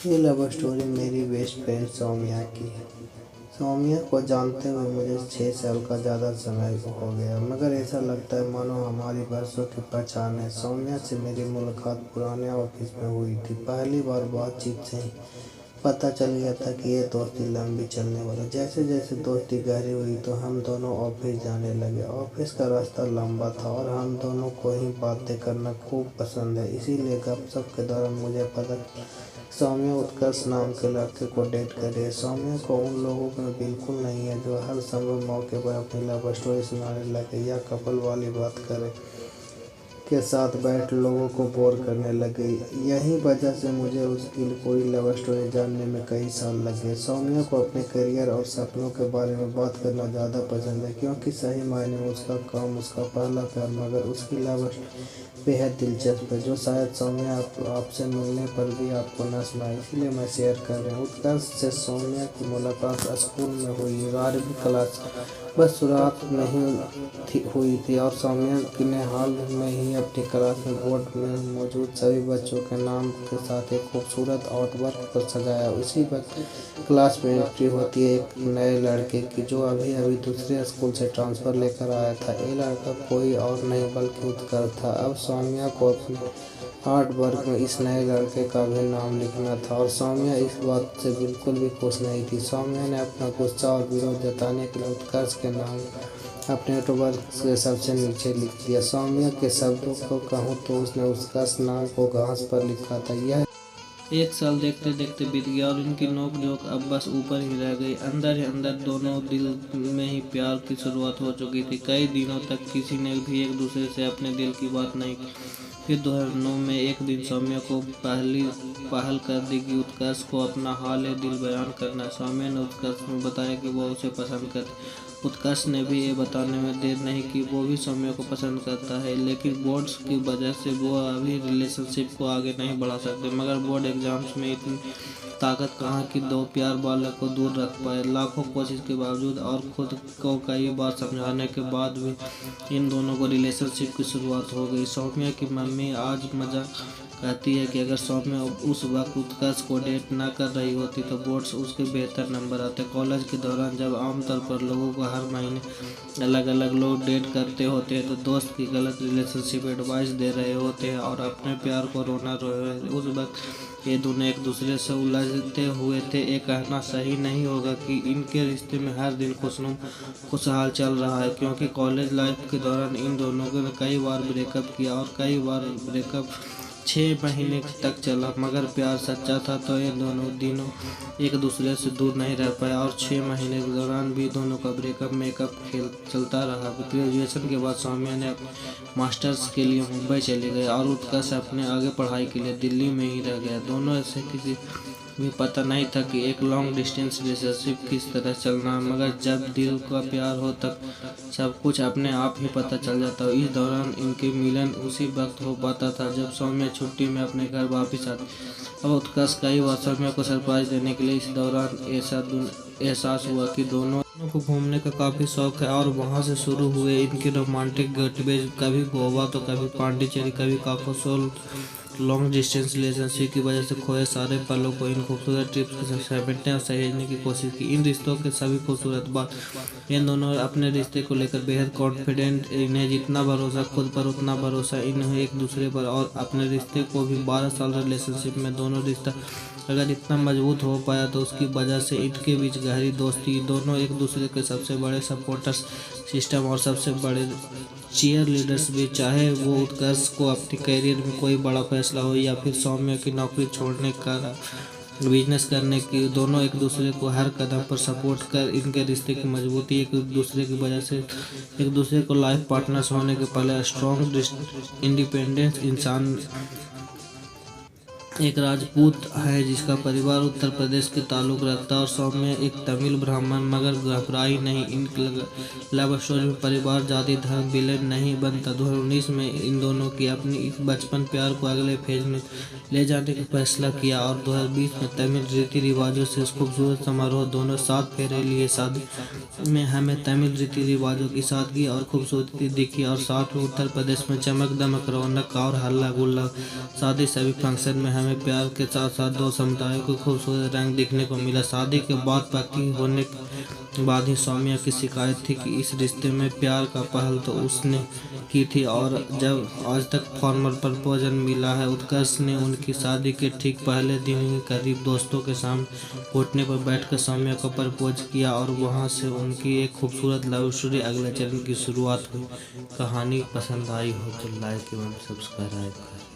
ये love story मेरी best friend Saumya की है। सौम्या को जानते हुए मुझे 6 साल का ज़्यादा समय हो गया, मगर ऐसा लगता है मानो हमारी बरसों की पहचान है। सौम्या से मेरी मुलाकात पुराने ऑफिस में हुई थी। पहली बार बातचीत से ही पता चल गया था कि ये दोस्ती लंबी चलने वाली। जैसे जैसे दोस्ती गहरी हुई तो हम दोनों ऑफिस जाने लगे। ऑफिस का रास्ता लंबा था और हम दोनों को ही बातें करना खूब पसंद है, इसीलिए गपशप के दौरान मुझे पता सौम्या उत्कर्ष नाम के लड़के को डेट कर रही है। सौम्या को उन लोगों में बिल्कुल नहीं है जो हर संभव मौके पर अपनी लव स्टोरी सुनाने लगे या कपल वाली बात करे के साथ बैठ लोगों को बोर करने लगे। यही वजह से मुझे उसकी पूरी लव स्टोरी जानने में कई साल लगे। सौम्या को अपने करियर और सपनों के बारे में बात करना ज़्यादा पसंद है, क्योंकि सही मायने में उसका काम उसका पहला प्यार, मगर उसकी लव बेहद दिलचस्प है जो शायद सौम्या आपसे मिलने पर भी आपको न सुनाए, इसलिए मैं शेयर कर रहा हूँ। उत्कर्ष से सौम्या की मुलाकात स्कूल में हुई, 12वीं क्लास बस शुरुआत में ही हुई थी और सौम्या ने हाल में ही अपनी क्लास में बोर्ड में मौजूद सभी बच्चों के नाम के साथ एक खूबसूरत आर्टवर्क पर सजाया। उसी वक्त क्लास में एंट्री होती है एक नए लड़के की जो अभी अभी दूसरे स्कूल से ट्रांसफ़र लेकर आया था। ये लड़का कोई और नहीं बल्कि उत्कर्ष था। अब सौम्या को अपने आर्ट वर्क में इस नए लड़के का भी नाम लिखना था और सौम्या इस बात से बिल्कुल भी खुश नहीं थी। सौम्या ने अपना गुस्सा और विरोध जताने के लिए उत्कर्ष के नाम अपने आर्ट वर्क के सबसे नीचे लिख दिया। सौम्या के शब्दों को कहूँ तो उसने उत्कर्ष नाम को घास पर लिखा था। यह 1 साल देखते देखते बीत गया और इनकी नोक-झोंक अब बस ऊपर ही रह गई। अंदर ही अंदर दोनों दिल में ही प्यार की शुरुआत हो चुकी थी। कई दिनों तक किसी ने भी एक दूसरे से अपने दिल की बात नहीं की। फिर 2009 में एक दिन सौम्या को पहल कर दी कि उत्कर्ष को अपना हाल दिल बयान करना। सौम्या ने उत्कर्ष में बताया कि वो उसे पसंद करती। उत्कर्ष ने भी ये बताने में देर नहीं की वो भी सौम्या को पसंद करता है, लेकिन बोर्ड्स की वजह से वो अभी रिलेशनशिप को आगे नहीं बढ़ा सकते। मगर बोर्ड एग्जाम्स में इतनी ताकत कहाँ कि दो प्यार बालक को दूर रख पाए। लाखों कोशिश के बावजूद और खुद को कई बार समझाने के बाद भी इन दोनों को रिलेशनशिप की शुरुआत हो गई। सौम्या की मम्मी आज मजाक कहती है कि अगर सौम्या उस वक्त उत्कर्ष को डेट ना कर रही होती तो बोर्ड्स उसके बेहतर नंबर आते। कॉलेज के दौरान जब आमतौर पर लोगों को हर महीने अलग अलग लोग डेट करते होते हैं तो दोस्त की गलत रिलेशनशिप एडवाइस दे रहे होते हैं और अपने प्यार को रोना रोए। उस वक्त ये दोनों एक दूसरे से उलझते हुए थे। ये कहना सही नहीं होगा कि इनके रिश्ते में हर दिन खुशहाल चल रहा है, क्योंकि कॉलेज लाइफ के दौरान इन दोनों ने कई बार ब्रेकअप किया और कई बार ब्रेकअप 6 महीने तक चला। मगर प्यार सच्चा था तो ये दोनों दिनों एक दूसरे से दूर नहीं रह पाए और 6 महीने के दौरान भी दोनों का ब्रेकअप मेकअप खेल चलता रहा। ग्रेजुएशन के बाद सौम्या ने मास्टर्स के लिए मुंबई चले गए और उत्कर्ष अपने आगे पढ़ाई के लिए दिल्ली में ही रह गया। दोनों ऐसे किसी भी पता नहीं था कि एक लॉन्ग डिस्टेंस रिलेशनशिप किस तरह चलना है, मगर जब दिल का प्यार हो तब सब कुछ अपने आप ही पता चल जाता है। इस दौरान इनके मिलन उसी वक्त हो पाता था जब सौम्या छुट्टी में अपने घर वापस आती और उत्कर्ष कई बार सौम्या को सरप्राइज देने के लिए। इस दौरान एहसास हुआ कि दोनों को घूमने का काफ़ी शौक है और वहाँ से शुरू हुए इनके रोमांटिक गेटवेज, कभी गोवा तो कभी पांडिचेरी, कभी काकोसोल। लॉन्ग डिस्टेंस रिलेशनशिप की वजह से खोए सारे पलों को इन खूबसूरत ट्रिप्स के साथ समेटने और सहेजने की कोशिश की। इन रिश्तों के सभी खूबसूरत बात, इन दोनों अपने रिश्ते को लेकर बेहद कॉन्फिडेंट। इन्हें जितना भरोसा खुद पर उतना भरोसा इन्हें एक दूसरे पर, और अपने रिश्ते को भी 12 साल रिलेशनशिप में दोनों रिश्ता अगर इतना मजबूत हो पाया तो उसकी वजह से इनके बीच गहरी दोस्ती। दोनों एक दूसरे के सबसे बड़े सपोर्टर्स सिस्टम और सबसे बड़े चीयर लीडर्स भी। चाहे वो उत्कर्ष को अपने करियर में कोई बड़ा फैसला हो या फिर सौम्या की नौकरी छोड़ने का बिजनेस करने की, दोनों एक दूसरे को हर कदम पर सपोर्ट कर इनके रिश्ते की मजबूती एक दूसरे की वजह से एक दूसरे को लाइफ पार्टनर्स होने के पहले स्ट्रॉन्ग इंडिपेंडेंट इंसान। एक राजपूत है जिसका परिवार उत्तर प्रदेश के ताल्लुक रखता है और सौम्या एक तमिल ब्राह्मण। मगर घबराई नहीं, इन लव स्टोरी में परिवार जाति धर्म विलेन नहीं बनता। 2019 में इन दोनों की अपनी इस बचपन प्यार को अगले फेज में ले जाने का फैसला किया और 2020 में तमिल रीति रिवाजों से खूबसूरत समारोह दोनों 7 फेरे लिए। शादी में हमें तमिल रीति रिवाजों की सादगी और खूबसूरती दिखी और साथ में उत्तर प्रदेश में चमक दमक रौनक और हल्ला गुल्ला। शादी सभी फंक्शन में हमें में प्यार के साथ साथ दो समुदायों को खूबसूरत रंग दिखने को मिला। शादी के बाद पक्की होने के बाद ही सौम्या की शिकायत थी कि इस रिश्ते में प्यार का पहल तो उसने की थी, और जब आज तक फॉर्मल प्रपोजल मिला है। उत्कर्ष ने उनकी शादी के ठीक पहले दिन ही करीब दोस्तों के सामने घुटने पर बैठकर सौम्या को प्रपोज किया, और वहां से उनकी एक खूबसूरत लव स्टोरी अगले चरण की शुरुआत हुई। कहानी पसंद आई हो तो लाइक एवं सब्सक्राइब करें।